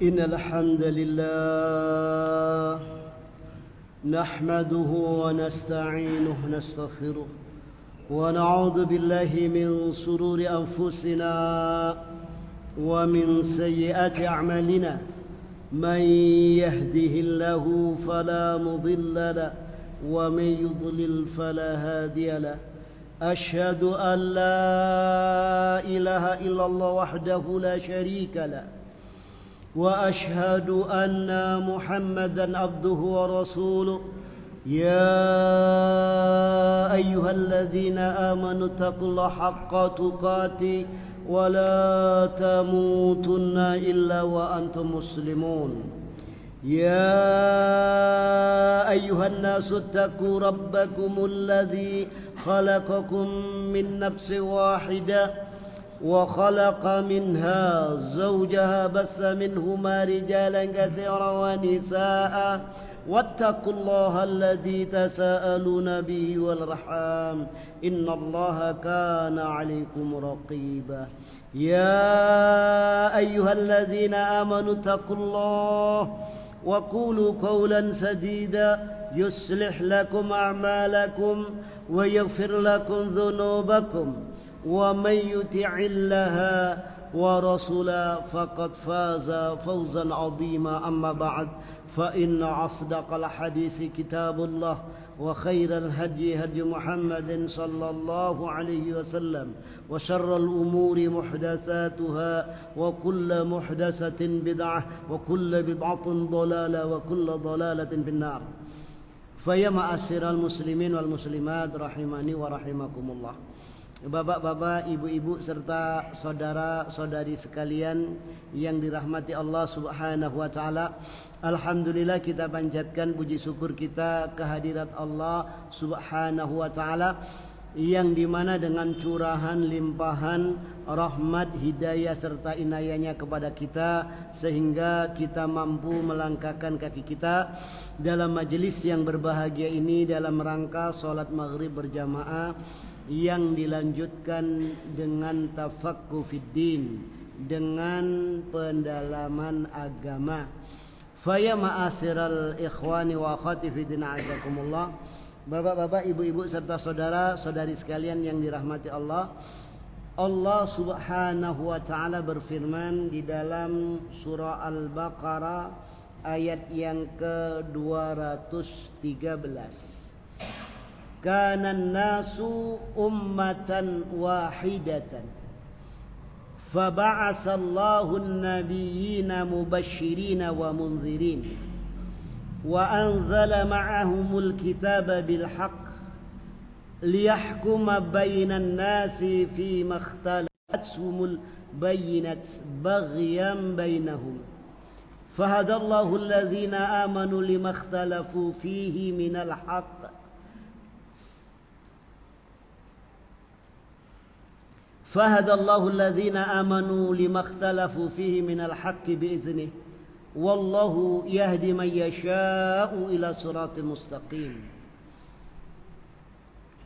إن الحمد لله نحمده ونستعينه ونستغفره ونعوذ بالله من شرور أنفسنا ومن سيئات أعمالنا من يهده الله فلا مضل له ومن يضلل فلا هادي له أشهد أن لا إله إلا الله وحده لا شريك له وأشهد أن محمدا عبده ورسوله يا أيها الذين آمنوا اتقوا الله حق تقاته ولا تموتن إلا وأنتم مسلمون يا أيها الناس اتقوا ربكم الذي خلقكم من نفس واحدة وخلق منها زوجها بث منهما رجالا كثيرا ونساء واتقوا الله الذي تساءلون به والأرحام إن الله كان عليكم رقيبا يا أيها الذين آمنوا اتقوا الله وقولوا قولا سديدا يصلح لكم أعمالكم ويغفر لكم ذنوبكم ومن يطع الله ورسوله فقد فاز فوزا عظيما أما بعد فإن أصدق الحديث كتاب الله وخير الهدي هدي محمد صلى الله عليه وسلم وشر الأمور محدثاتها وكل محدثة بدعة وكل بدعة ضلالة وكل ضلالة في النار فيا معاشر المسلمين والمسلمات rahimani wa rahimakumullah. Bapak-bapak, ibu-ibu serta saudara-saudari sekalian yang dirahmati Allah Subhanahu wa taala. Alhamdulillah kita panjatkan puji syukur kita kehadirat Allah Subhanahu wa taala yang dimana dengan curahan limpahan rahmat, hidayah serta inayahnya kepada kita sehingga kita mampu melangkahkan kaki kita dalam majelis yang berbahagia ini dalam rangka salat maghrib berjamaah yang dilanjutkan dengan tafaqquh fiddin, dengan pendalaman agama. Faya ma'asiral ikhwani wa akhwati fiddin azakumullah. Bapak-bapak, ibu-ibu serta saudara-saudari sekalian yang dirahmati Allah. Allah Subhanahu wa taala berfirman di dalam surah Al-Baqarah ayat yang ke-213. Kana an-nasu ummatan wahidatan faba'atsallahu an-nabiyyina mubashshirina wa munzirin wa anzala ma'ahumul kitaba bil haqq liyahkuma bainan nasi fima ikhtalafathumul bayyinat baghyan bainahum fahadallahu alladhina amanu lima ikhtalafu fihi minal haqq fahadallahu alladhina amanu lima ikhtalafu fihi minal haqqi bi'idhnih wallahu yahdi man yasha'u ila siratal mustaqim.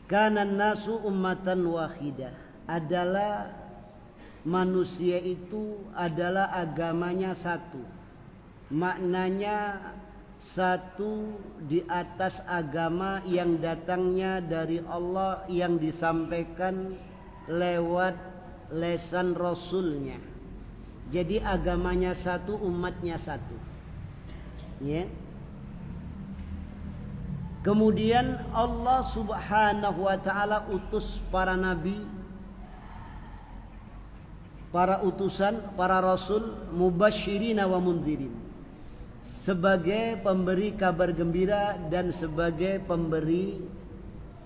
Kana nasu ummatan wahidah, adalah manusia itu adalah agamanya satu, maknanya satu di atas agama yang datangnya dari Allah yang disampaikan lewat lesan Rasulnya. Jadi agamanya satu, umatnya satu, ya. Kemudian Allah Subhanahu wa taala utus para nabi, para utusan, para rasul, mubasyirina wa mundzirin, sebagai pemberi kabar gembira dan sebagai pemberi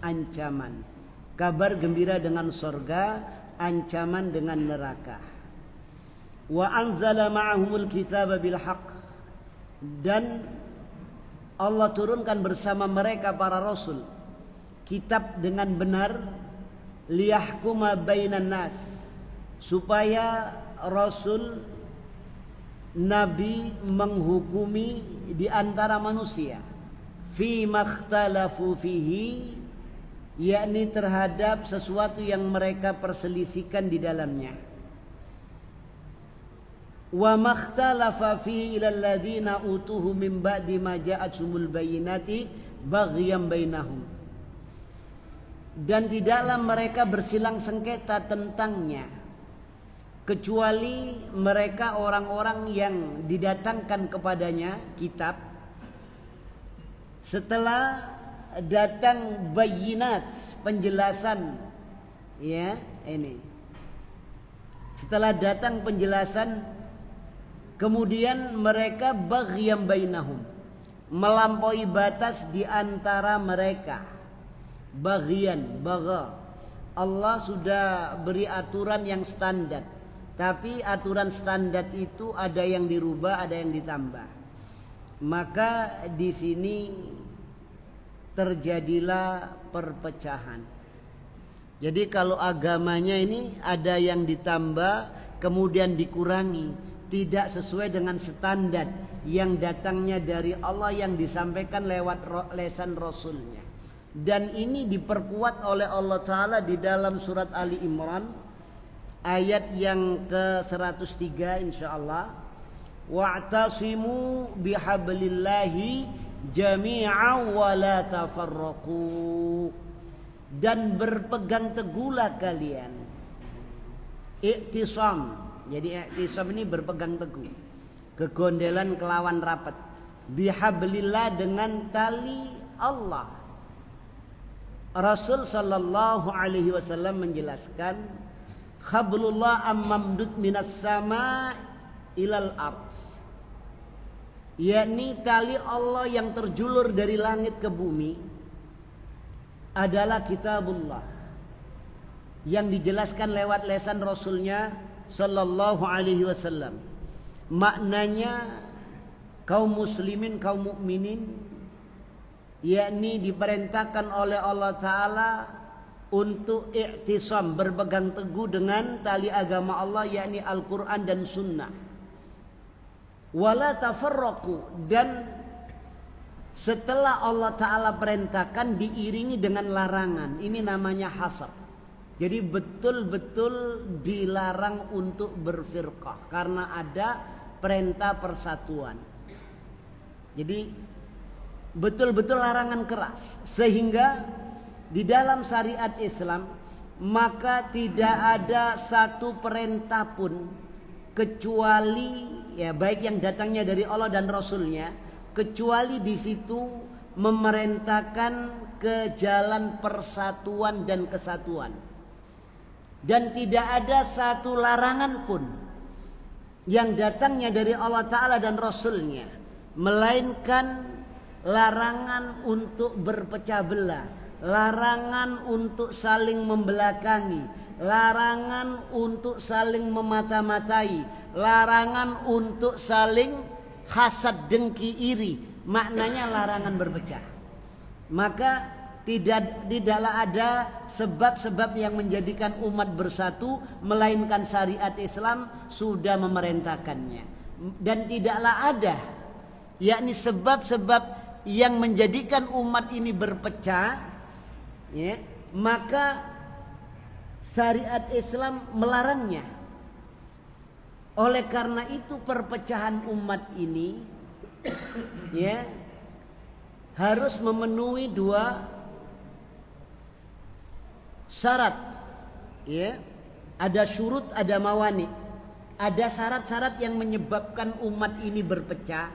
ancaman. Kabar gembira dengan surga, ancaman dengan neraka. Wa anzala ma'ahumul kitaba bil haqq, dan Allah turunkan bersama mereka para rasul kitab dengan benar, liyahkuma bainan nas, supaya rasul nabi menghukumi di antara manusia fi makhtalafu fihi, yakni terhadap sesuatu yang mereka perselisihkan di dalamnya. wa makhtalafa fi ilal ladzina utuhu min ba'di ma ja'atsumul bayyinati baghyan bainahum. Dan tidaklah mereka bersilang sengketa tentangnya kecuali mereka orang-orang yang didatangkan kepadanya kitab setelah datang bayyinat, penjelasan, ya ini. Setelah datang penjelasan, kemudian mereka baghyan bainahum, melampaui batas di antara mereka. Baghyan, bagha. Allah sudah beri aturan yang standar, tapi aturan standar itu ada yang dirubah, ada yang ditambah. Maka di sini terjadilah perpecahan. Jadi kalau agamanya ini ada yang ditambah kemudian dikurangi, tidak sesuai dengan standar yang datangnya dari Allah yang disampaikan lewat lisan Rasulnya. Dan ini diperkuat oleh Allah Ta'ala di dalam surat Ali Imran ayat yang ke-103 insyaallah. Wa'tasimu bihablillahi jami'an wa la tafarraqu, dan berpegang teguhlah kalian. Iktisam, jadi iktisam ini berpegang teguh, kegondelan kelawan rapat. Bihablillah, dengan tali Allah. Rasul sallallahu alaihi wasallam menjelaskan, hablullah ammamdud minas sama ilal ardh, yakni tali Allah yang terjulur dari langit ke bumi adalah kitabullah yang dijelaskan lewat lisan Rasulnya sallallahu alaihi wasallam. Maknanya kaum muslimin, kaum mukminin, yakni diperintahkan oleh Allah Ta'ala untuk i'tisam, berpegang teguh dengan tali agama Allah, yakni Al-Quran dan Sunnah. Wala tafarraqu, dan setelah Allah Ta'ala perintahkan diiringi dengan larangan. Ini namanya hasad. Jadi betul-betul dilarang untuk berfirqah karena ada perintah persatuan. Jadi betul-betul larangan keras, sehingga di dalam syariat Islam maka tidak ada satu perintah pun kecuali, ya baik yang datangnya dari Allah dan Rasulnya, kecuali di situ memerintahkan ke jalan persatuan dan kesatuan. Dan tidak ada satu larangan pun yang datangnya dari Allah Ta'ala dan Rasulnya, melainkan larangan untuk berpecah belah, larangan untuk saling membelakangi, larangan untuk saling memata-matai, larangan untuk saling hasad, dengki, iri. Maknanya larangan berpecah. Maka tidaklah ada sebab-sebab yang menjadikan umat bersatu, melainkan syariat Islam sudah memerintahkannya. Dan tidaklah ada, yakni sebab-sebab yang menjadikan umat ini berpecah, ya, maka syariat Islam melarangnya. Oleh karena itu perpecahan umat ini, ya, harus memenuhi dua syarat, ya. Ada syurut, ada mawani. Ada syarat-syarat yang menyebabkan umat ini berpecah.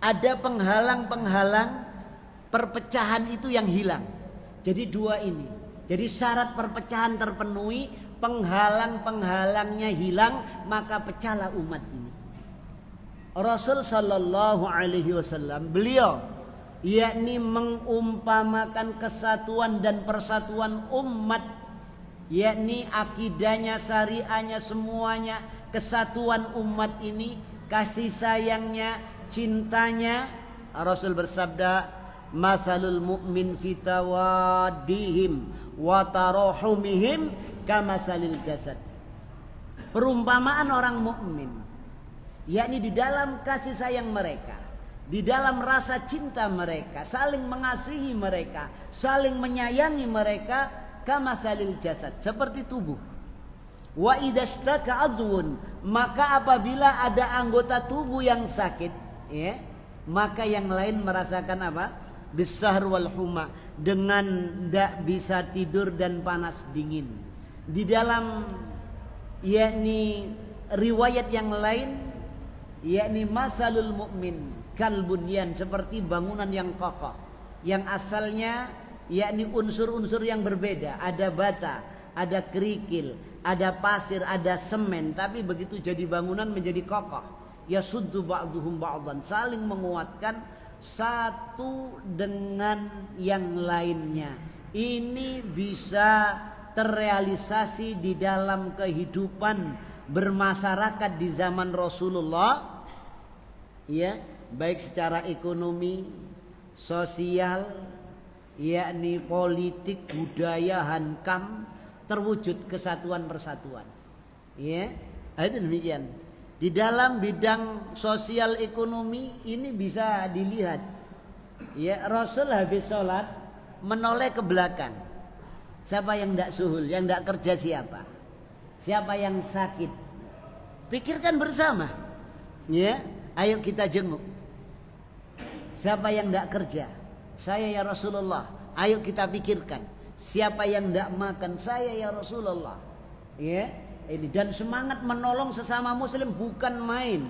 Ada penghalang-penghalang perpecahan itu yang hilang. Jadi dua ini. Jadi syarat perpecahan terpenuhi, penghalang-penghalangnya hilang, maka pecahlah umat ini. Rasul sallallahu alaihi wasallam, beliau yakni mengumpamakan kesatuan dan persatuan umat, yakni akidahnya, syariahnya, semuanya, kesatuan umat ini, kasih sayangnya, cintanya. Rasul bersabda, masalul mu'min fi tawaddihim wa tarahumihim kamasalil jasad. Perumpamaan orang mukmin, yakni di dalam kasih sayang mereka, di dalam rasa cinta mereka, saling mengasihi mereka, saling menyayangi mereka, kamasalil jasad, seperti tubuh. Wa idastaka adwun, maka apabila ada anggota tubuh yang sakit, ya, maka yang lain merasakan apa? Bisahr wal huma, dengan tidak bisa tidur dan panas dingin. Di dalam yakni riwayat yang lain, yakni masalul mukmin kal bunyan, seperti bangunan yang kokoh yang asalnya yakni unsur-unsur yang berbeda, ada bata, ada kerikil, ada pasir, ada semen, tapi begitu jadi bangunan menjadi kokoh. Yasuddu ba'duhum ba'dan, saling menguatkan satu dengan yang lainnya. Ini bisa terrealisasi di dalam kehidupan bermasyarakat di zaman Rasulullah, ya, baik secara ekonomi, sosial, yakni politik, budaya, hankam, terwujud kesatuan persatuan. Ya, itu demikian. Di dalam bidang sosial ekonomi ini bisa dilihat. Ya, Rasul habis sholat menoleh ke belakang. Siapa yang tidak suhul, yang tidak kerja siapa? Siapa yang sakit? Pikirkan bersama. Ya, ayo kita jenguk. Siapa yang tidak kerja? Saya ya Rasulullah. Ayo kita pikirkan. Siapa yang tidak makan? Saya ya Rasulullah. Ya, ini, dan semangat menolong sesama muslim bukan main.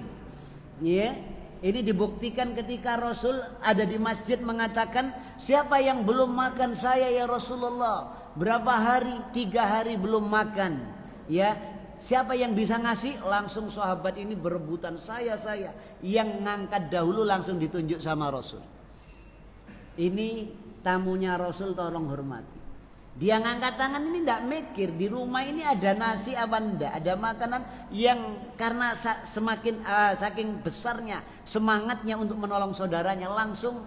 Ya, ini dibuktikan ketika Rasul ada di masjid mengatakan, siapa yang belum makan? Saya ya Rasulullah. Berapa hari? 3 hari belum makan. Ya, siapa yang bisa ngasih? Langsung sahabat ini berebutan, saya. Yang ngangkat dahulu langsung ditunjuk sama Rasul. Ini tamunya Rasul, tolong hormati. Dia ngangkat tangan ini tidak mikir di rumah ini ada nasi apa enggak, ada makanan, yang karena semakin saking besarnya semangatnya untuk menolong saudaranya langsung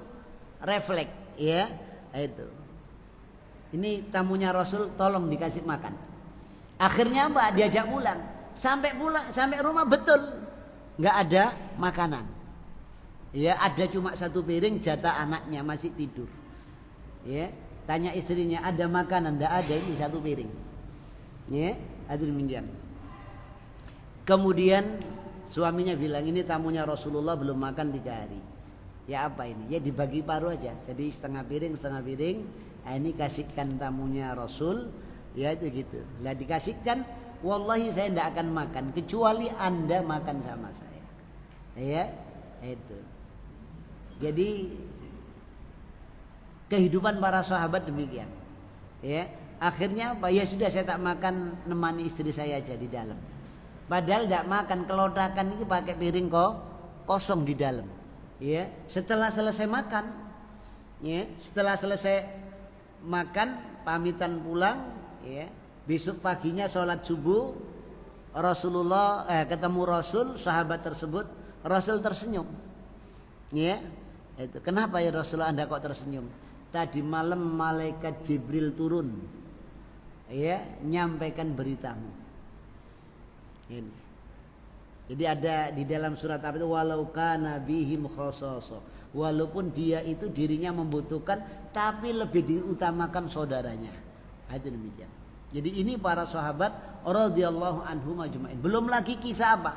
refleks, ya, itu. Ini tamunya Rasul, tolong dikasih makan. Akhirnya Mbak diajak pulang. Sampai rumah betul nggak ada makanan. Ya, ada cuma 1 piring jatah anaknya masih tidur. Ya, tanya istrinya, ada makanan? Nggak ada, ini 1 piring. Ya, ada demikian. Kemudian suaminya bilang, ini tamunya Rasulullah belum makan 3 hari. Ya apa ini? Ya dibagi paruh aja. Jadi setengah piring. Nah, ini kasihkan tamunya Rasul. Ya itu gitu. Lah dikasihkan, wallahi saya tidak akan makan kecuali Anda makan sama saya. Ya, itu. Jadi kehidupan para sahabat demikian. Ya, akhirnya apa? Ya sudah, saya tak makan, nemani istri saya aja di dalam. Padahal tidak makan, kelodakan ini pakai piring kosong di dalam. Ya, setelah selesai makan, pamitan pulang. Ya, besok paginya sholat subuh, Rasulullah ketemu Rasul, sahabat tersebut, Rasul tersenyum. Ya, itu. Kenapa ya Rasulullah Anda kok tersenyum? Tadi malam malaikat Jibril turun, ya, nyampaikan beritamu. Ini. Jadi ada di dalam surat apa itu, walau kana bihim khasasa, walaupun dia itu dirinya membutuhkan tapi lebih diutamakan saudaranya. Itu demikian. Jadi ini para sahabat radhiyallahu anhum ajmain. Belum lagi kisah apa?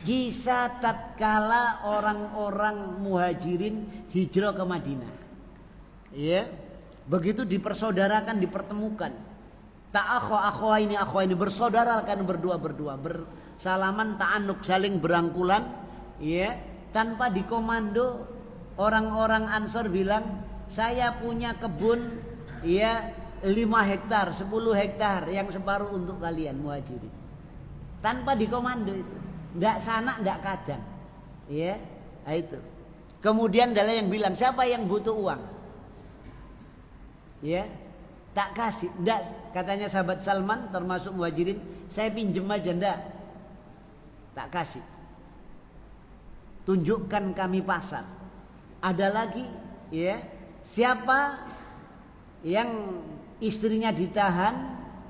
Kisah tatkala orang-orang muhajirin hijrah ke Madinah. Ya, begitu dipersaudarakan, dipertemukan. Akhawa ini bersaudara kan, berdua bersalaman, ta'anuk, saling berangkulan, ya, tanpa dikomando. Orang-orang Ansor bilang, saya punya kebun, ya, 5 hektar, 10 hektar, yang separuh untuk kalian muhajirin. Tanpa dikomando itu. Nggak sana, nggak kadang. Ya, itu. Kemudian ada yang bilang, siapa yang butuh uang? Ya, tak kasih. Nggak, katanya sahabat Salman termasuk muhajirin, saya pinjem aja, nggak. Tak kasih. Tunjukkan kami pasar. Ada lagi, ya, siapa yang istrinya ditahan,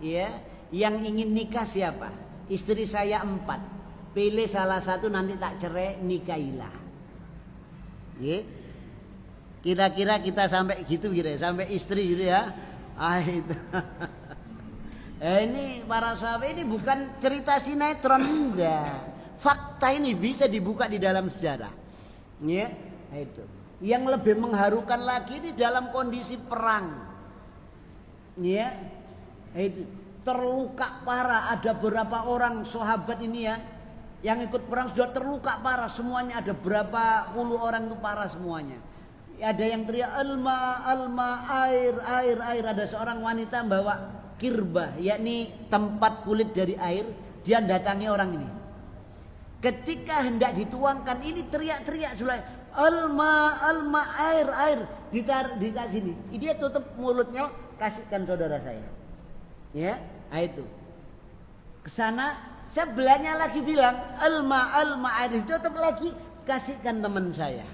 ya, yang ingin nikah siapa? Istri saya 4. Pilih salah satu, nanti tak cerai, nikahilah. Ya. Kira-kira kita sampai gitu, sampai istri gitu ya. Itu. Ini para sahabat ini bukan cerita sinetron, enggak. Fakta ini bisa dibuka di dalam sejarah. Ya, itu. Yang lebih mengharukan lagi di dalam kondisi perang. Ya, itu. Terluka parah, ada beberapa orang sahabat ini ya yang ikut perang sudah terluka parah semuanya, ada berapa puluh orang itu parah semuanya. Ada yang teriak alma, alma, air, air, air. Ada seorang wanita bawa kirbah, yakni tempat kulit dari air. Dia datangi orang ini. Ketika hendak dituangkan, ini teriak-teriak Sulaim, alma, alma, air, air. Dikasih ini. Dia tutup mulutnya, kasihkan saudara saya. Ya, itu. Kesana sebelahnya lagi bilang alma, alma, air. Ditutup lagi, kasihkan teman saya.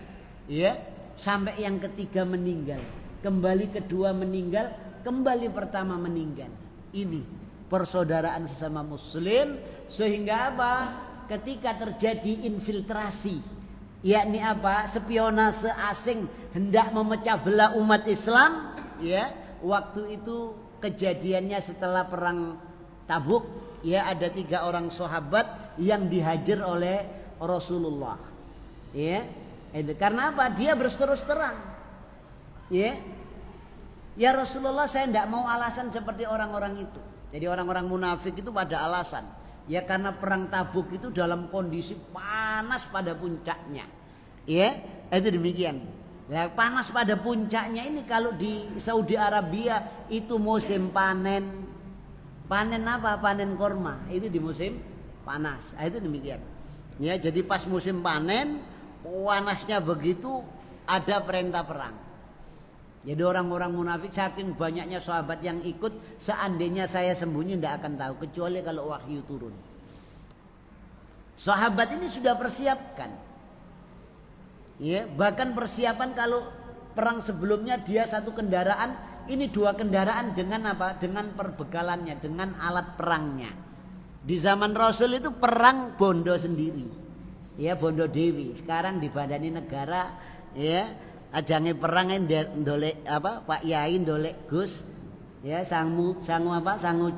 Ya. Sampai yang ketiga meninggal, kembali kedua meninggal, kembali pertama meninggal. Ini persaudaraan sesama muslim. Sehingga apa? Ketika terjadi infiltrasi, yakni apa? Spionase asing hendak memecah belah umat Islam, ya. Waktu itu kejadiannya setelah perang Tabuk, ya, ada 3 orang sahabat yang dihajar oleh Rasulullah. Ya. Itu karena apa? Dia berterus terang. Ya. Ya Rasulullah, saya tidak mau alasan seperti orang-orang itu. Jadi orang-orang munafik itu pada alasan. Ya karena perang Tabuk itu dalam kondisi panas pada puncaknya. Ya, itu demikian. Ya, panas pada puncaknya ini kalau di Saudi Arabia itu musim panen. Panen apa? Panen korma. Itu di musim panas. Itu demikian. Ya, jadi pas musim panen panasnya begitu, ada perintah perang. Jadi orang-orang munafik saking banyaknya sahabat yang ikut, seandainya saya sembunyi tidak akan tahu, kecuali kalau wahyu turun. Sahabat ini sudah persiapkan. Ya, bahkan persiapan kalau perang sebelumnya dia 1 kendaraan, ini 2 kendaraan dengan apa? Dengan perbekalannya, dengan alat perangnya. Di zaman Rasul itu perang bondo sendiri. Ya bondo dewi. Sekarang dibandani negara, ya ajange perang ndolek apa Pak Yai ndolek Gus, ya sangu apa sangu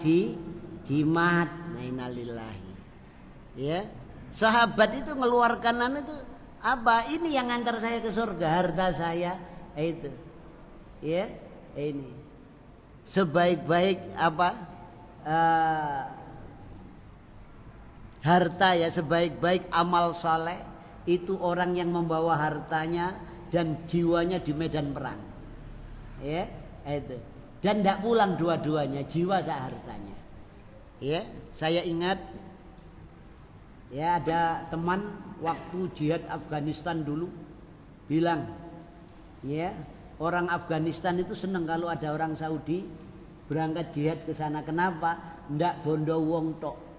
jimat. Nah, innalillahi. Ya sahabat itu ngeluarkan itu apa? Ini yang antar saya ke surga, harta saya itu. Ya ini sebaik-baik apa harta, ya sebaik-baik amal saleh itu orang yang membawa hartanya dan jiwanya di medan perang. Ya, itu. Dan tidak pulang dua-duanya, jiwa sama hartanya. Ya, saya ingat ya ada teman waktu jihad Afghanistan dulu bilang, ya, orang Afghanistan itu senang kalau ada orang Saudi berangkat jihad ke sana. Kenapa? Ndak bondo wong tok.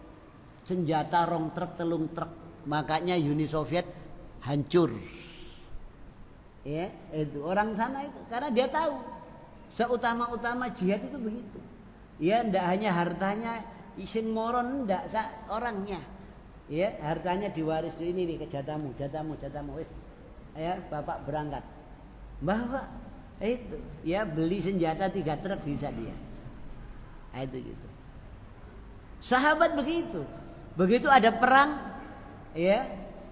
Senjata rong truk telung truk, makanya Uni Soviet hancur. Ya, itu orang sana itu karena dia tahu seutama-utama jihad itu begitu. Ya, ndak hanya hartanya isin moron, ndak orangnya. Ya, hartanya diwaris ini nih ke jatamu wis. Ya, bapak berangkat. Bawa itu, ya beli senjata 3 truk bisa dia. Itu gitu. Sahabat begitu. Begitu ada perang, ya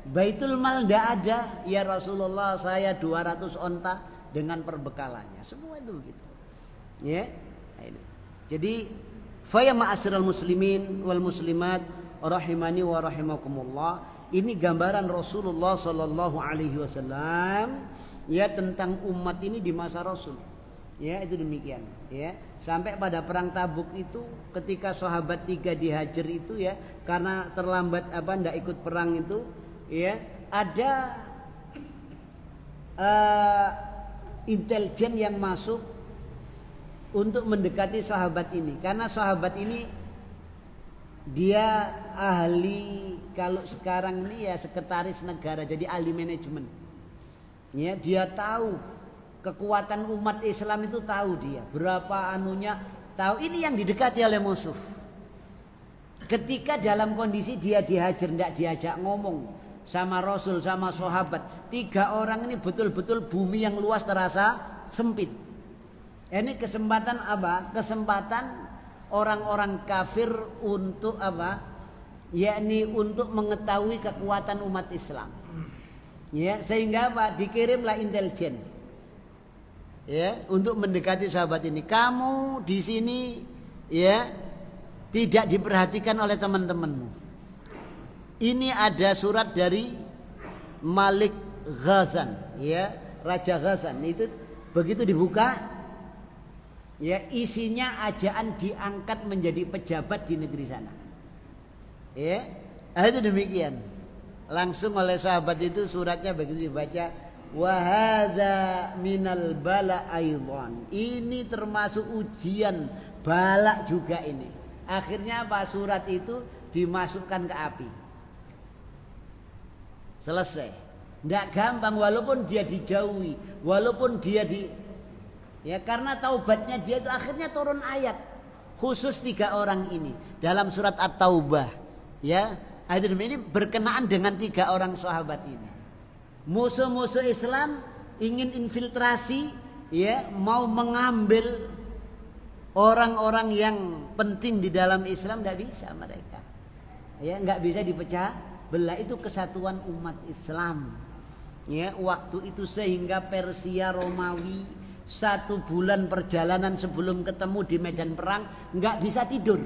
Baitul Mal tidak ada, ya Rasulullah saya 200 onta dengan perbekalannya, semua itu begitu. Ya, jadi faya ma'asyiral muslimin wal muslimat rahimani wa rahimakumullah. Ini gambaran Rasulullah sallallahu alaihi wasallam ya tentang umat ini di masa Rasul. Ya, itu demikian, ya. Sampai pada perang Tabuk itu ketika sahabat 3 dihajar itu ya karena terlambat apa ndak ikut perang itu, ya ada intelijen yang masuk untuk mendekati sahabat ini karena sahabat ini dia ahli, kalau sekarang ini ya sekretaris negara, jadi ahli manajemen. Ya, dia tahu kekuatan umat Islam itu, tahu dia berapa anunya, tahu ini yang didekati oleh musuh. Ketika dalam kondisi dia dihajar, tidak diajak ngomong sama Rasul sama sahabat, 3 orang ini betul-betul bumi yang luas terasa sempit. Ini kesempatan apa? Kesempatan orang-orang kafir untuk apa? Yakni untuk mengetahui kekuatan umat Islam. Ya, sehingga apa? Dikirimlah intelijen. Ya, untuk mendekati sahabat ini. Kamu di sini ya tidak diperhatikan oleh teman-temanmu. Ini ada surat dari Malik Ghazan, ya, Raja Ghazan. Itu begitu dibuka, ya, isinya ajaan diangkat menjadi pejabat di negeri sana. Ya, itu demikian. Langsung oleh sahabat itu suratnya begitu dibaca, wa hadza minal bala aidan. Ini termasuk ujian bala juga ini. Akhirnya apa? Surat itu dimasukkan ke api. Selesai. Tidak gampang walaupun dia dijauhi, walaupun dia ya karena taubatnya dia itu akhirnya turun ayat khusus 3 orang ini dalam surat At-Taubah. Ya, ayat ini berkenaan dengan 3 orang sahabat ini. Musuh-musuh Islam ingin infiltrasi, ya, mau mengambil orang-orang yang penting di dalam Islam, tidak bisa mereka. Ya, nggak bisa dipecah belah. Itu kesatuan umat Islam. Ya, waktu itu sehingga Persia Romawi 1 bulan perjalanan sebelum ketemu di medan perang nggak bisa tidur.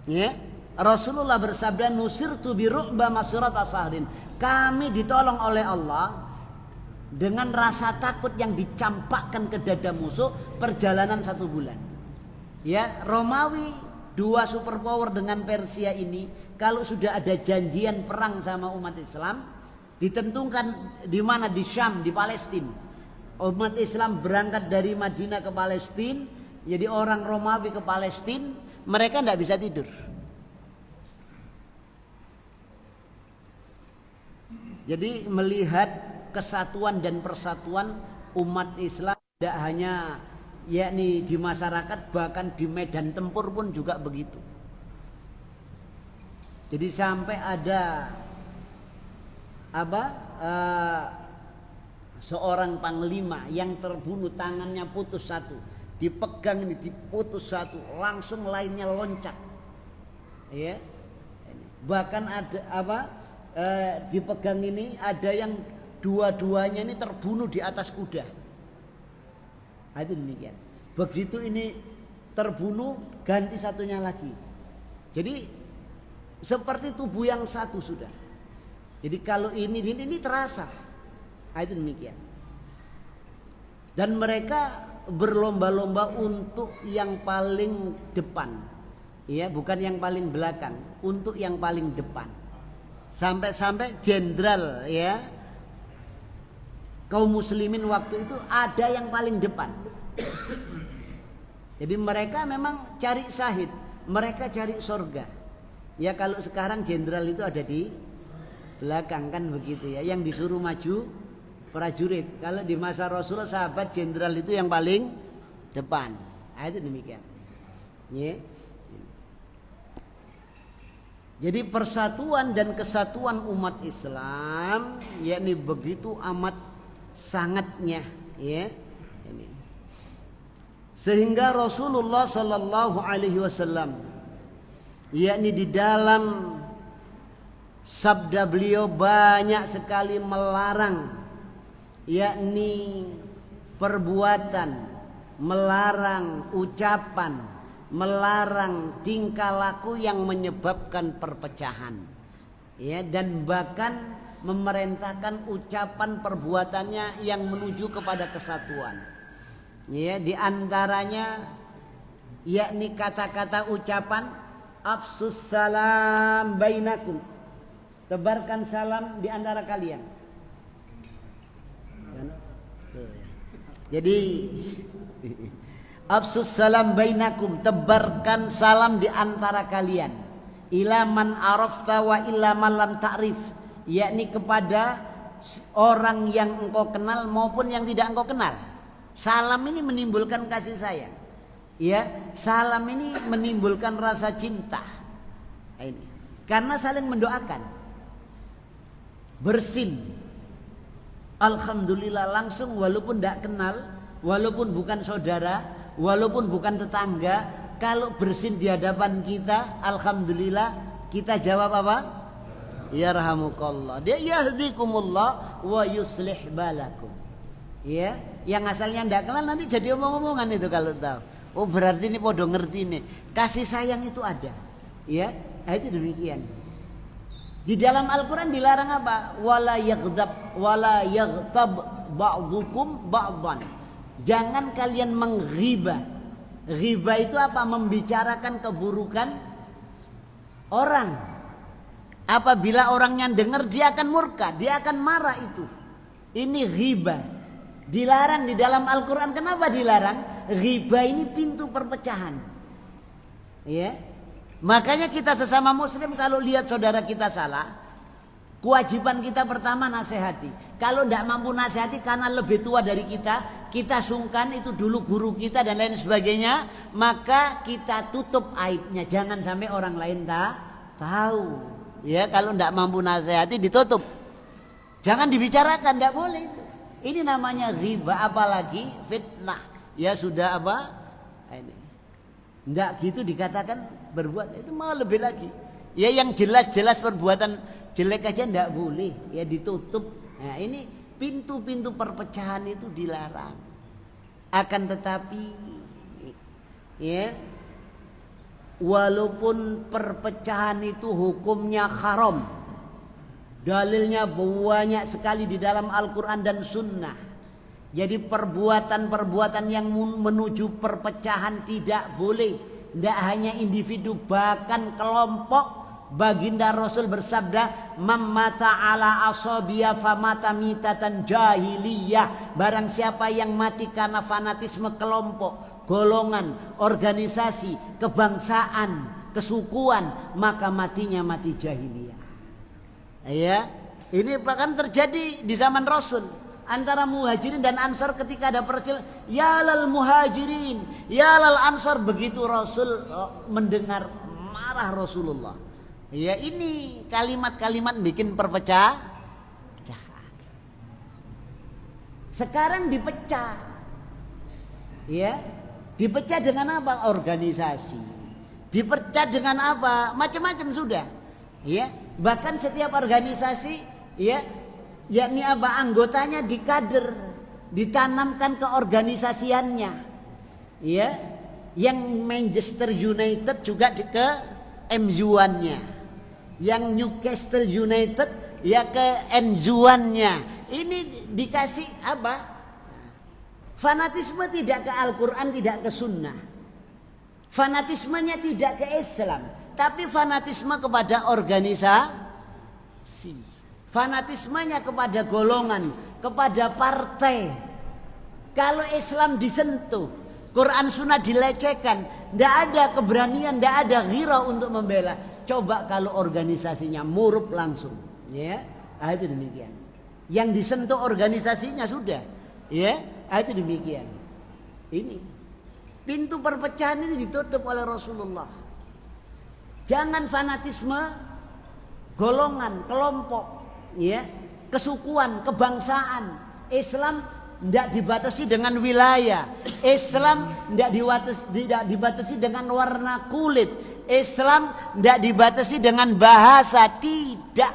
Ya, Rasulullah bersabda, nusirtu bi ru'ba masurat asahrin. Kami ditolong oleh Allah dengan rasa takut yang dicampakkan ke dada musuh perjalanan 1 bulan. Ya, Romawi 2 superpower dengan Persia ini, kalau sudah ada janjian perang sama umat Islam, ditentukan di mana, di Syam, di Palestina. Umat Islam berangkat dari Madinah ke Palestina, jadi orang Romawi ke Palestina, mereka tidak bisa tidur. Jadi melihat kesatuan dan persatuan umat Islam tidak hanya yakni di masyarakat, bahkan di medan tempur pun juga begitu. Jadi sampai ada seorang panglima yang terbunuh, tangannya putus 1, dipegang ini diputus 1, langsung lainnya loncat. Ya. Bahkan ada dipegang ini ada yang dua-duanya ini terbunuh di atas kuda. Itu demikian. Begitu ini terbunuh, ganti satunya lagi. Jadi seperti tubuh yang satu sudah. Jadi kalau ini terasa. Itu demikian. Dan mereka berlomba-lomba untuk yang paling depan. Ya, bukan yang paling belakang, untuk yang paling depan. Sampai-sampai jenderal, ya, kaum muslimin waktu itu ada yang paling depan. Jadi mereka memang cari syahid, mereka cari surga. Ya, kalau sekarang jenderal itu ada di belakang kan begitu ya, yang disuruh maju prajurit. Kalau di masa Rasulullah sahabat jenderal itu yang paling depan. Itu demikian. Ya. Jadi persatuan dan kesatuan umat Islam yakni begitu amat sangatnya, ya. Ini. Sehingga Rasulullah sallallahu alaihi wasallam yakni di dalam sabda beliau banyak sekali melarang yakni perbuatan, melarang ucapan, melarang tingkah laku yang menyebabkan perpecahan, ya, dan bahkan memerintahkan ucapan perbuatannya yang menuju kepada kesatuan, ya, di antaranya yakni kata-kata ucapan afsus salam bainakum, tebarkan salam di antara kalian. Jadi afsus salam bainakum, tebarkan salam di antara kalian. Ila man arafta wa illa man lam ta'rif, yakni kepada orang yang engkau kenal maupun yang tidak engkau kenal. Salam ini menimbulkan kasih sayang. Ya, salam ini menimbulkan rasa cinta. Ini karena saling mendoakan. Bersin. Alhamdulillah langsung, walaupun tidak kenal, walaupun bukan saudara, walaupun bukan tetangga, Kalau bersin di hadapan kita, alhamdulillah, kita jawab apa? Yarhamukallah. Dia yahdikumullah wa yuslih balakum. Ya, yang asalnya ndak kenal nanti jadi omong-omongan itu kalau tahu. Oh, berarti ini podo ngerti nih. Kasih sayang itu ada. Ya, itu demikian. Di dalam Al-Qur'an dilarang apa? Wala yaghtab ba'dukum ba'dan. Jangan kalian menghibah. Ghibah itu apa? Membicarakan keburukan orang. Apabila orangnya dengar, dia akan murka, dia akan marah itu. Ini ghibah. Dilarang di dalam Al-Quran. Kenapa dilarang? Ghibah ini pintu perpecahan. Ya. Makanya kita sesama muslim kalau lihat saudara kita salah, kewajiban kita pertama nasihati. Kalau tidak mampu nasihati karena lebih tua dari kita sungkan itu dulu guru kita dan lain sebagainya, maka kita tutup aibnya. Jangan sampai orang lain tahu. Ya, kalau tidak mampu nasihati ditutup. Jangan dibicarakan, tidak boleh itu. Ini namanya ghibah, apalagi fitnah. Ya sudah apa? Ini. Tidak gitu dikatakan berbuat, itu malah lebih lagi. Ya yang jelas-jelas perbuatan jelek aja tidak boleh, ya ditutup. Nah, ini pintu-pintu perpecahan itu dilarang. Akan tetapi ya walaupun perpecahan itu hukumnya haram, dalilnya banyak sekali di dalam Al-Quran dan Sunnah. Jadi perbuatan-perbuatan yang menuju perpecahan tidak boleh. Tidak hanya individu, bahkan kelompok. Baginda Rasul bersabda, "Mamata ala asabiya famata mitatan jahiliyah." Barang siapa yang mati karena fanatisme kelompok, golongan, organisasi, kebangsaan, kesukuan, maka matinya mati jahiliyah. Ya, ini bahkan terjadi di zaman Rasul antara muhajirin dan ansar ketika ada perselisihan. Ya lal muhajirin, ya lal ansar. Begitu Rasul mendengar, marah Rasulullah. Ya, ini kalimat-kalimat bikin perpecahan. Sekarang dipecah. Ya, dipecah dengan apa? Organisasi. Dipecah dengan apa? Macam-macam sudah. Ya, bahkan setiap organisasi ya, yakni apa, anggotanya dikader, ditanamkan ke organisasiannya. Ya, yang Manchester United juga ke MU-annya. Yang Newcastle United ya ke NU-annya. Ini dikasih apa? Fanatisme tidak ke Al-Quran, tidak ke Sunnah. Fanatismenya tidak ke Islam, tapi fanatisme kepada organisasi. Fanatismenya kepada golongan, kepada partai. Kalau Islam disentuh, Quran Sunnah dilecehkan, tidak ada keberanian, tidak ada ghirah untuk membela. Coba kalau organisasinya murub langsung, ya, itu demikian. Yang disentuh organisasinya sudah, ya, itu demikian. Ini pintu perpecahan ini ditutup oleh Rasulullah. Jangan fanatisme golongan, kelompok, ya, kesukuan, kebangsaan. Islam tidak dibatasi dengan wilayah. Islam tidak dibatasi dengan warna kulit. Islam tidak dibatasi dengan bahasa. Tidak.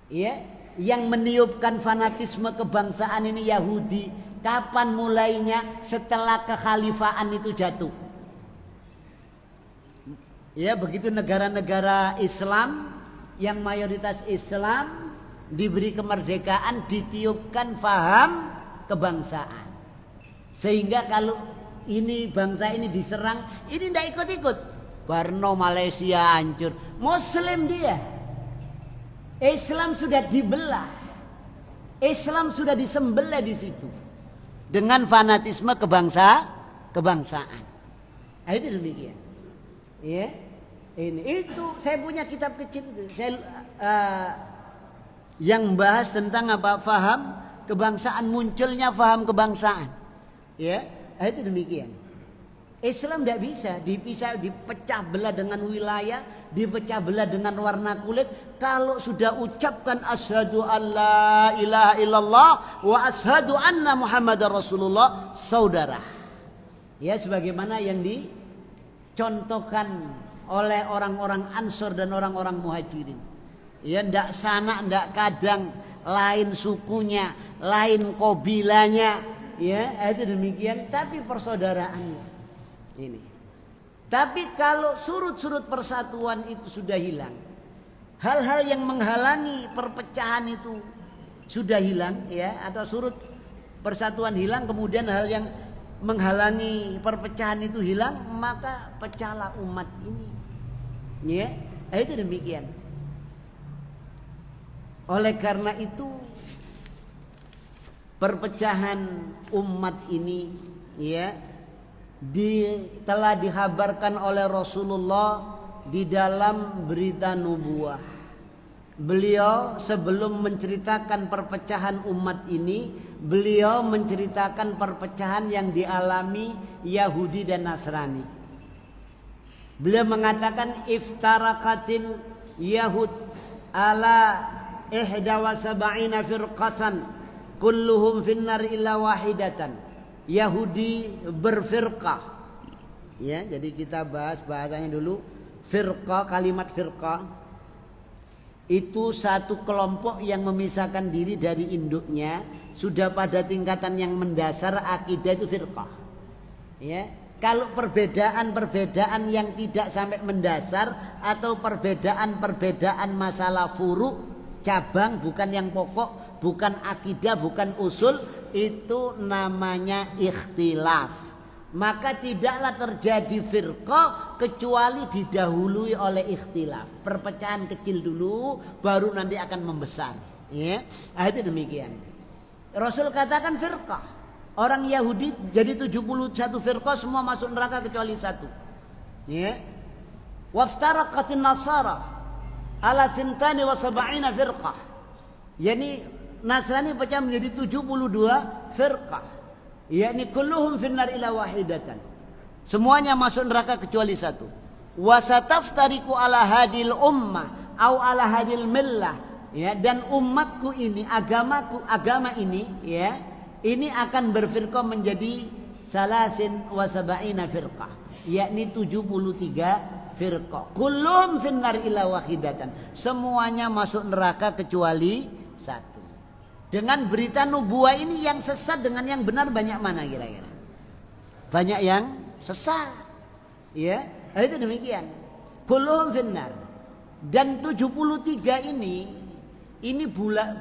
Ya, yang meniupkan fanatisme kebangsaan ini Yahudi. Kapan mulainya? Setelah kekhalifahan itu jatuh. Ya, begitu negara-negara Islam yang mayoritas Islam diberi kemerdekaan, ditiupkan faham kebangsaan. Sehingga kalau ini bangsa ini diserang, ini tidak ikut-ikut. Barno Malaysia hancur, Muslim dia. Islam sudah dibelah, Islam sudah disembelih di situ dengan fanatisme kebangsaan. Itu demikian. Ya, ini itu saya punya kitab kecil itu. Yang bahas tentang apa? Faham kebangsaan, munculnya faham kebangsaan. Ya, itu demikian. Islam tidak bisa dipisah, dipecah belah dengan wilayah, dipecah belah dengan warna kulit. Kalau sudah ucapkan asyhadu alla ilaha illallah wa asyhadu anna Muhammadar Rasulullah, saudara. Ya, sebagaimana yang dicontohkan oleh orang-orang Ansor dan orang-orang Muhajirin. Ya, ndak sana ndak kadang, lain sukunya, lain kabilanya, ya, itu demikian, tapi persaudaraannya. Ini. Tapi kalau surut-surut persatuan itu sudah hilang, hal-hal yang menghalangi perpecahan itu sudah hilang, ya, atau surut persatuan hilang, kemudian hal yang menghalangi perpecahan itu hilang, maka pecahlah umat ini. Ya, itu demikian. Oleh karena itu perpecahan umat ini, ya, telah dihabarkan oleh Rasulullah di dalam berita nubuah. Beliau sebelum menceritakan perpecahan umat ini, beliau menceritakan perpecahan yang dialami Yahudi dan Nasrani. Beliau mengatakan iftaraqatil Yahud ala 71 firqatan kulluhum finnar illa wahidatan. Yahudi berfirqah. Ya, jadi kita bahas bahasanya dulu. Firqah, kalimat firqah itu satu kelompok yang memisahkan diri dari induknya, sudah pada tingkatan yang mendasar akidah itu firqah. Ya, kalau perbedaan-perbedaan yang tidak sampai mendasar atau perbedaan-perbedaan masalah furu, cabang, bukan yang pokok, bukan akidah, bukan usul, itu namanya ikhtilaf. Maka tidaklah terjadi firqah kecuali didahului oleh ikhtilaf. Perpecahan kecil dulu, baru nanti akan membesar. Ya, itu demikian. Rasul katakan firqah. Orang Yahudi jadi 71 firqah, semua masuk neraka kecuali satu. Ya. Waftaraqatin Nasara ala sintani wa sab'ina firqah. Yani Nasrani pecah menjadi 72 firqah. Yakni kulluhum finnar ila wahidatan. Semuanya masuk neraka kecuali satu. Wasataftariku ala hadil ummah au ala hadil millah. Ya, dan umatku ini, agama ini, ya, ini akan berfirqah menjadi salasin wa sab'ina firqah. Yakni 73 firqah. Kulluhum finnar ila wahidatan. Semuanya masuk neraka kecuali satu. Dengan berita nubuah ini yang sesat dengan yang benar banyak mana kira-kira? Banyak yang sesat. Ya, itu demikian. Kulluhum finnar. Dan 73 ini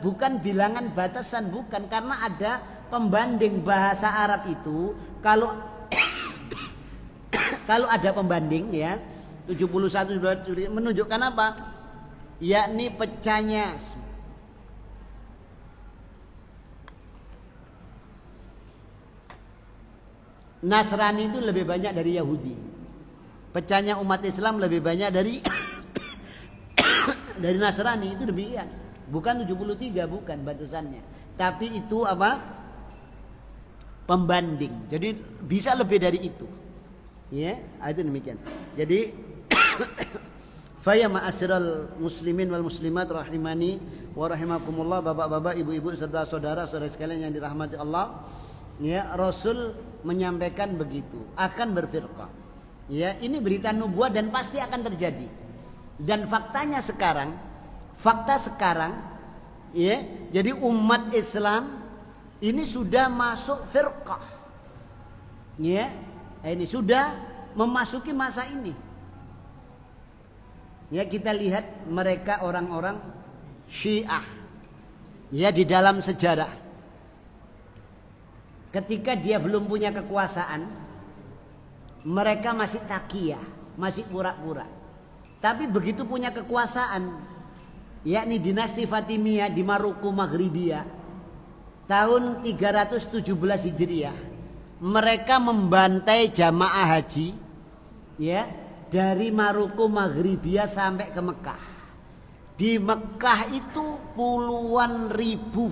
bukan bilangan batasan, bukan, karena ada pembanding bahasa Arab itu. Kalau kalau ada pembanding, ya, 71 menunjukkan apa? Yakni pecahnya Nasrani itu lebih banyak dari Yahudi. Pecahnya umat Islam lebih banyak dari dari Nasrani, itu demikian. Bukan 73, bukan batasannya. Tapi itu apa? Pembanding. Jadi bisa lebih dari itu. Ya, itu demikian. Jadi fa ya ma'asyiral muslimin wal muslimat rahimani wa rahimakumullah, bapak-bapak, ibu-ibu serta saudara-saudara sekalian yang dirahmati Allah. Ya, Rasul menyampaikan begitu, akan berfirqah. Ya, ini berita nubuah dan pasti akan terjadi. Dan fakta sekarang, ya, jadi umat Islam ini sudah masuk firqah. Ya, ini sudah memasuki masa ini. Ya, kita lihat mereka orang-orang Syiah. Ya, di dalam sejarah, ketika dia belum punya kekuasaan, mereka masih takiyah, masih pura-pura. Tapi begitu punya kekuasaan, yakni dinasti Fatimiyah di Maroko Maghribiyah, tahun 317 Hijriah, mereka membantai jamaah haji, ya, dari Maroko Maghribiyah sampai ke Mekah. Di Mekah itu puluhan ribu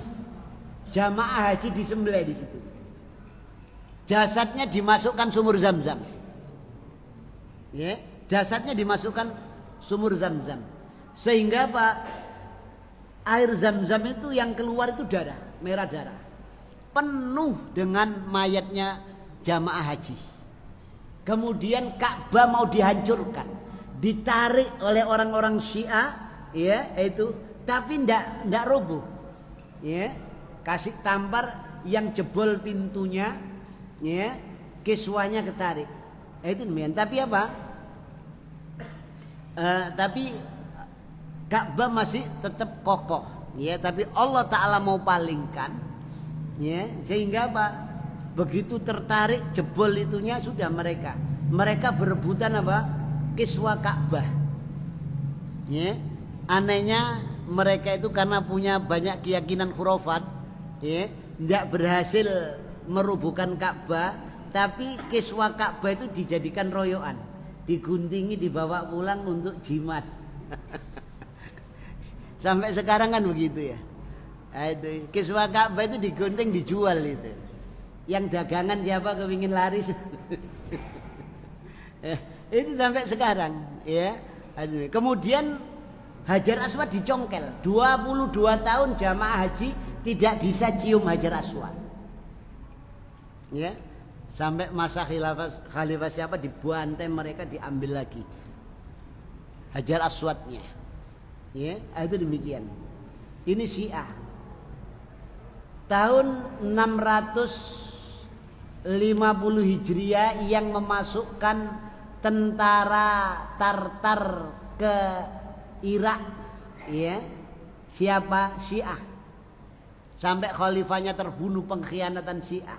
jamaah haji disembelih di situ. Jasadnya dimasukkan sumur Zam-Zam. Ya, jasadnya dimasukkan sumur Zam-Zam. Sehingga Pak, air Zam-Zam itu yang keluar itu darah, merah darah. Penuh dengan mayatnya jamaah haji. Kemudian Ka'bah mau dihancurkan, ditarik oleh orang-orang Syiah, ya, itu, tapi ndak roboh, ya, kasih tampar, yang jebol pintunya, ya, kiswahnya ketarik, itu demikian. Tapi apa? Tapi Ka'bah masih tetap kokoh, ya. Tapi Allah Ta'ala mau palingkan, ya, sehingga apa? Begitu tertarik jebol itunya sudah mereka berebutan apa? Kiswah Ka'bah. Ya. Anehnya mereka itu karena punya banyak keyakinan khurafat, ya, tidak berhasil merubuhkan Ka'bah, tapi kiswah Ka'bah itu dijadikan royoan, diguntingi, dibawa pulang untuk jimat. Sampai sekarang kan begitu ya. Nah, itu kiswah Ka'bah itu digunting, dijual itu. Yang dagangan siapa kepingin laris. Itu sampai sekarang, ya. Kemudian Hajar Aswad dicongkel. 22 tahun jamaah haji tidak bisa cium Hajar Aswad, ya. Sampai masa khalifah siapa dibantai mereka, diambil lagi Hajar Aswadnya, ya. Itu demikian. Ini Syiah. Tahun 650 Hijriah yang memasukkan tentara Tartar ke Irak, ya. Siapa? Syiah. Sampai khalifahnya terbunuh, pengkhianatan Syiah,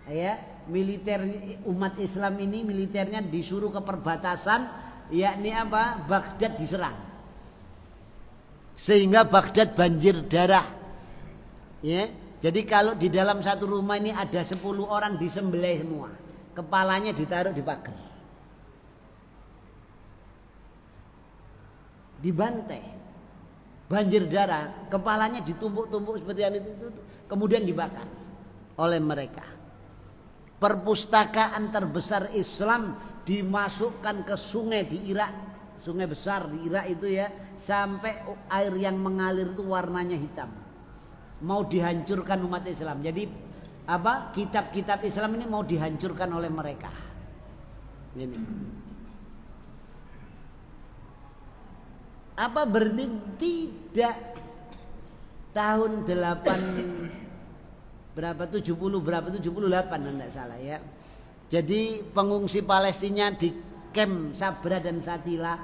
ya. Militer umat Islam ini militernya disuruh ke perbatasan, yakni apa? Baghdad diserang, sehingga Baghdad banjir darah, ya. Jadi kalau di dalam satu rumah ini ada 10 orang disembelih semua, kepalanya ditaruh di pagar, dibantai, banjir darah, kepalanya ditumpuk-tumpuk seperti itu, kemudian dibakar oleh mereka. Perpustakaan terbesar Islam dimasukkan ke sungai di Irak, sungai besar di Irak itu, ya, sampai air yang mengalir itu warnanya hitam. Mau dihancurkan umat Islam. Jadi apa? Kitab-kitab Islam ini mau dihancurkan oleh mereka. Ini. Apa berarti tidak? Tahun 78 enggak salah, ya. Jadi pengungsi Palestina di camp Sabra dan Satila,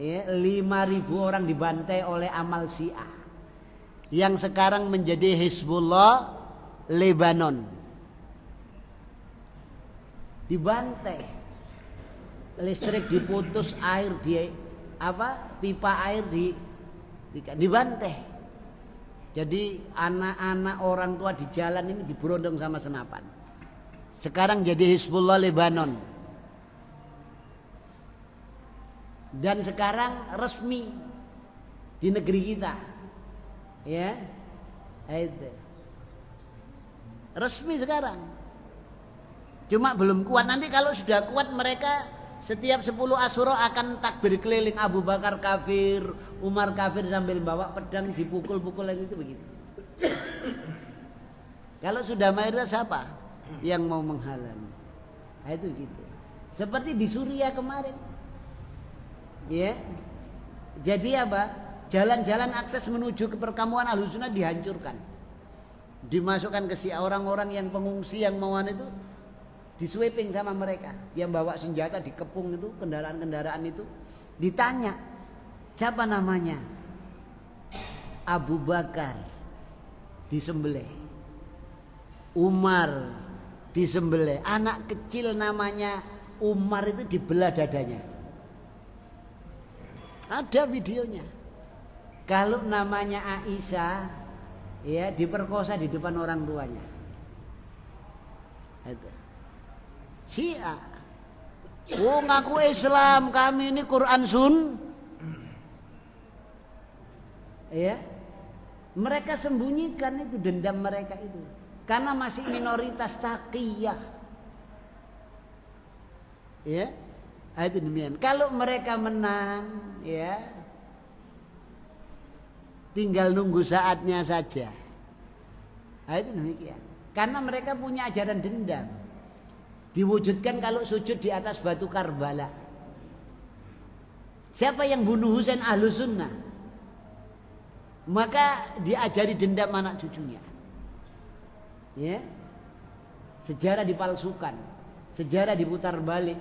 ya, 5.000 orang dibantai oleh amal Syiah yang sekarang menjadi Hizbullah Lebanon. Dibantai, listrik diputus, air di pipa air dibantai. Jadi anak-anak orang tua di jalan ini diberondong sama senapan. Sekarang jadi Hizbullah Lebanon. Dan sekarang resmi di negeri kita, ya, itu resmi sekarang. Cuma belum kuat. Nanti kalau sudah kuat mereka setiap 10 Asyura akan takbir keliling. Abu Bakar kafir, Umar kafir, sambil bawa pedang dipukul-pukul lagi, itu begitu. Kalau sudah mayoritas siapa yang mau menghalangi? Nah, itu gitu. Seperti di Suriah kemarin, ya. Jadi apa? Jalan-jalan akses menuju ke perkampungan Ahlussunnah dihancurkan, dimasukkan ke orang-orang yang pengungsi yang mauan itu, disweeping sama mereka. Yang bawa senjata dikepung itu, kendaraan-kendaraan itu. Ditanya, siapa namanya? Abu Bakar, disembelih. Umar, disembelih. Anak kecil namanya Umar itu dibelah dadanya. Ada videonya. Kalau namanya Aisyah, ya, diperkosa di depan orang tuanya. Itu Syiah. Oh, ngaku Islam, kami ini Quran Sun. Ya. Mereka sembunyikan itu dendam mereka itu. Karena masih minoritas taqiyah. Ya. Itu demikian. Kalau mereka menang, ya, tinggal nunggu saatnya saja. Itu demikian. Karena mereka punya ajaran dendam. diwujudkan kalau sujud di atas batu Karbala. Siapa yang bunuh Husain? Ahlus Sunnah. Maka diajari dendam anak cucunya. Ya. Sejarah dipalsukan, sejarah diputar balik.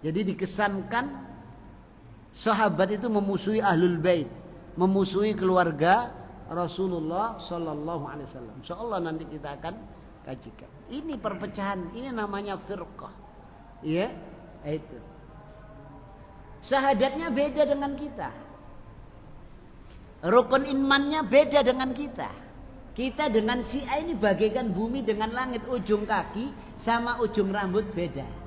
Jadi dikesankan sahabat itu memusuhi Ahlul Bait, memusuhi keluarga Rasulullah sallallahu alaihi wasallam. Insyaallah nanti kita akan kajikan. Ini perpecahan, ini namanya firqah. Ya, itu. Syahadatnya beda dengan kita. Rukun imannya beda dengan kita. Kita dengan Syiah ini bagaikan bumi dengan langit, ujung kaki sama ujung rambut beda.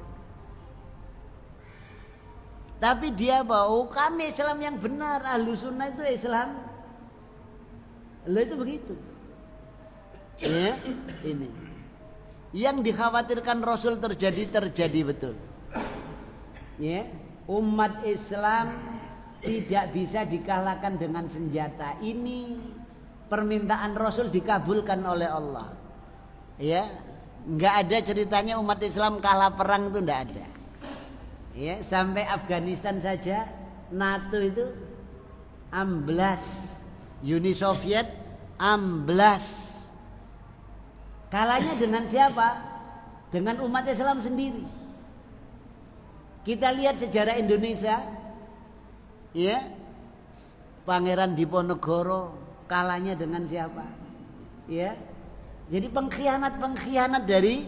Tapi dia bahwa kami Islam yang benar, Ahlus Sunnah itu Islam. Lo itu begitu. Ya, ini. Yang dikhawatirkan Rasul terjadi betul. Ya, umat Islam tidak bisa dikalahkan dengan senjata. Ini permintaan Rasul dikabulkan oleh Allah. Ya, nggak ada ceritanya umat Islam kalah perang itu nggak ada. Ya, sampai Afghanistan saja NATO itu amblas, Uni Soviet amblas. Kalahnya dengan siapa? Dengan umat Islam sendiri. Kita lihat sejarah Indonesia, ya, Pangeran Diponegoro kalahnya dengan siapa? Ya, jadi pengkhianat dari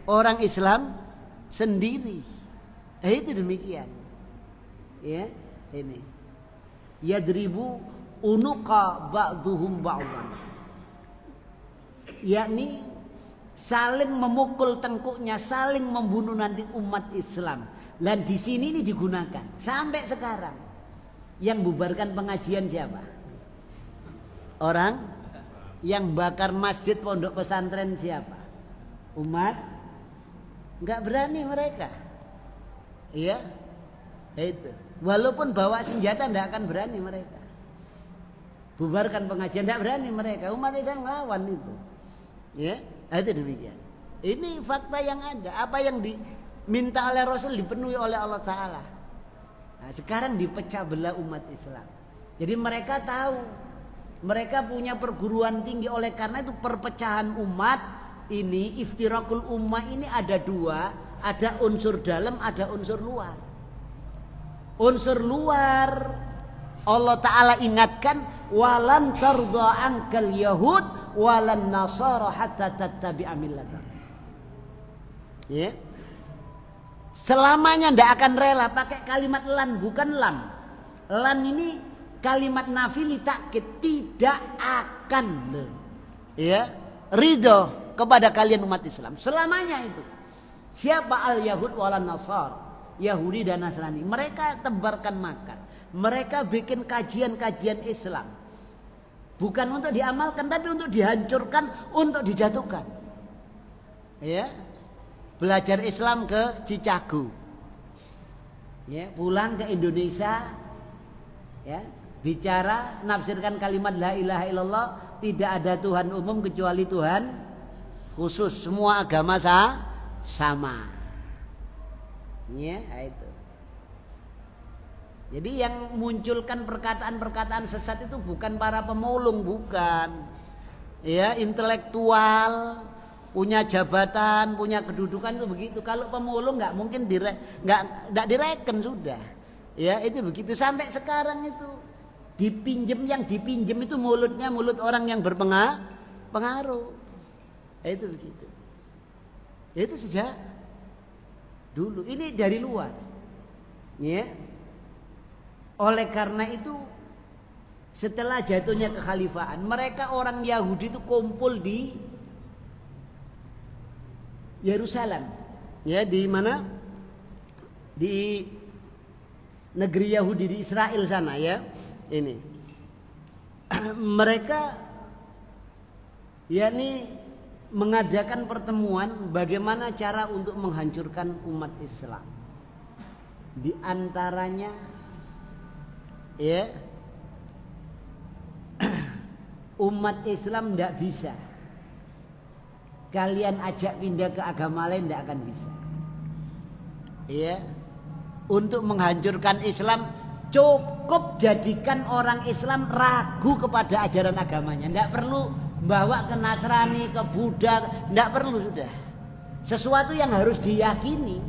orang Islam sendiri. Itu demikian. Ya, ini. Yadribu unuqa ba'duhum ba'dan. Yakni saling memukul tengkuknya, saling membunuh nanti umat Islam. Dan di sini ini digunakan sampai sekarang. Yang bubarkan pengajian siapa? Orang yang bakar masjid pondok pesantren siapa? Umat. Enggak berani mereka. Iya, itu. Walaupun bawa senjata tidak akan berani mereka. Bubarkan pengajian tidak berani mereka. Umat Islam melawan itu. Ya, itu demikian. Ini fakta yang ada. Apa yang diminta oleh Rasul dipenuhi oleh Allah Taala. Nah, sekarang dipecah belah umat Islam. Jadi mereka tahu, mereka punya perguruan tinggi. Oleh karena itu perpecahan umat ini, iftirakul ummah ini ada dua. Ada unsur dalam, ada unsur luar. Unsur luar Allah Ta'ala ingatkan, walan tardha ankal yahud walan nasara hatta tattabi'a millatahum. Ya. Selamanya tidak akan rela, pakai kalimat lan, bukan lam. Lan ini kalimat nafi li takkid, tidak akan, ya, ridho kepada kalian umat Islam selamanya itu. Siapa al-Yahud wal Nasar, Yahudi dan Nasrani, mereka tebarkan makar, mereka bikin kajian-kajian Islam, bukan untuk diamalkan tapi untuk dihancurkan, untuk dijatuhkan. Ya, belajar Islam ke Cicago, ya, pulang ke Indonesia, ya, bicara nafsirkan kalimat la ilaha illallah, tidak ada Tuhan umum kecuali Tuhan khusus, semua agama sama. Ya, itu. Jadi yang munculkan perkataan-perkataan sesat itu bukan para pemulung, bukan. Ya, intelektual, punya jabatan, punya kedudukan itu begitu. Kalau pemulung nggak mungkin nggak direken sudah. Ya, itu begitu sampai sekarang itu. Yang dipinjem itu mulutnya mulut orang yang berpengaruh. Itu begitu. Itu sejak dulu. Ini dari luar. Ya. Oleh karena itu setelah jatuhnya kekhalifahan, mereka orang Yahudi itu kumpul di Yerusalem. Ya, di mana? Di negeri Yahudi di Israel sana, ya. Ini. Mereka yakni mengadakan pertemuan bagaimana cara untuk menghancurkan umat Islam. Di antaranya, ya, umat Islam tidak bisa kalian ajak pindah ke agama lain tidak akan bisa. Ya, untuk menghancurkan Islam cukup jadikan orang Islam ragu kepada ajaran agamanya. Tidak perlu bawa ke Nasrani, ke Buddha, tidak perlu sudah. Sesuatu yang harus diyakini,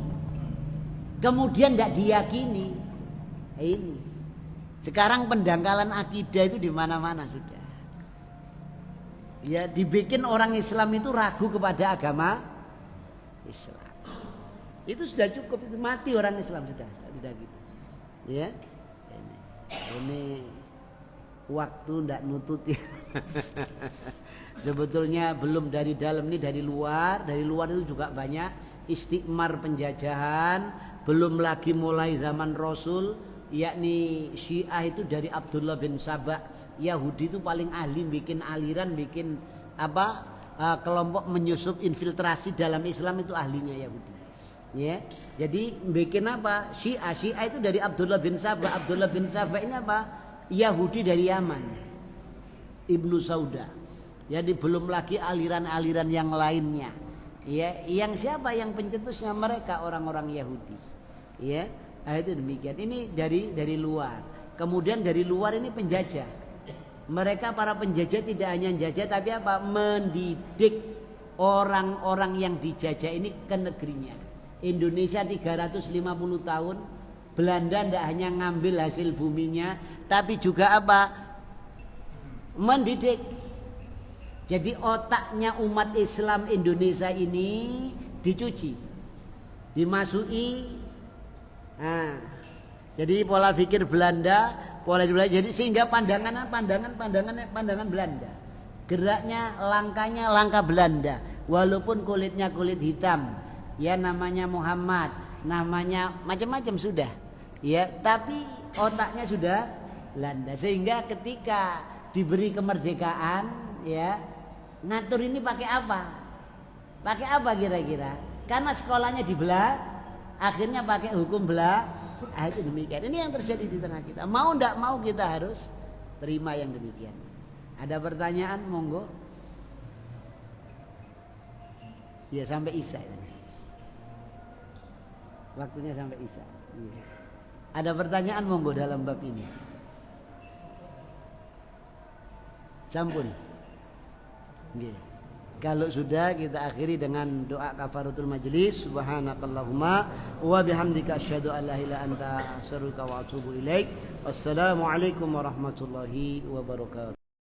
kemudian tidak diyakini. Ini sekarang pendangkalan akidah itu di mana-mana sudah. Ya, dibikin orang Islam itu ragu kepada agama Islam. Itu sudah cukup, itu mati orang Islam sudah gitu. Ya, ini waktu ndak nututi. Sebetulnya belum dari dalam, ini dari luar. Dari luar itu juga banyak istikmar penjajahan. Belum lagi mulai zaman Rasul, yakni Syiah itu dari Abdullah bin Sabah. Yahudi itu paling ahli bikin aliran, bikin kelompok menyusup infiltrasi dalam Islam, itu ahlinya Yahudi. Ya, jadi bikin apa? Syiah itu dari Abdullah bin Sabah. Abdullah bin Sabah ini apa? Yahudi dari Yaman, Ibnu Sauda. Jadi belum lagi aliran-aliran yang lainnya. Ya, yang siapa yang pencetusnya? Mereka orang-orang Yahudi. Ya, itu demikian. Ini dari luar. Kemudian dari luar ini penjajah. Mereka para penjajah tidak hanya menjajah, tapi apa? Mendidik orang-orang yang dijajah ini ke negerinya. Indonesia 350 tahun, Belanda tidak hanya ngambil hasil buminya, tapi juga apa? Mendidik. Jadi otaknya umat Islam Indonesia ini dicuci, dimasuki. Nah, jadi pola pikir Belanda, jadi sehingga pandangan Belanda, geraknya, langkahnya langkah Belanda, walaupun kulitnya kulit hitam, ya namanya Muhammad, namanya macam-macam sudah, ya, tapi otaknya sudah Belanda, sehingga ketika diberi kemerdekaan, ya, ngatur ini pakai apa? Pakai apa kira-kira? Karena sekolahnya dibelah, akhirnya pakai hukum belah. Itu demikian. Ini yang terjadi di tengah kita. Mau ndak mau kita harus terima yang demikian. Ada pertanyaan, monggo. Ya, sampai Isya. Waktunya sampai Isya. Ya. Ada pertanyaan, monggo dalam bab ini. Sampun. Nggih. Kalau sudah, kita akhiri dengan doa kafaratul majlis. Subhanakallahumma wa bihamdika asyhadu an la ilaha illa anta astaghfiruka wa atubu ilaik. Wassalamualaikum warahmatullahi wabarakatuh.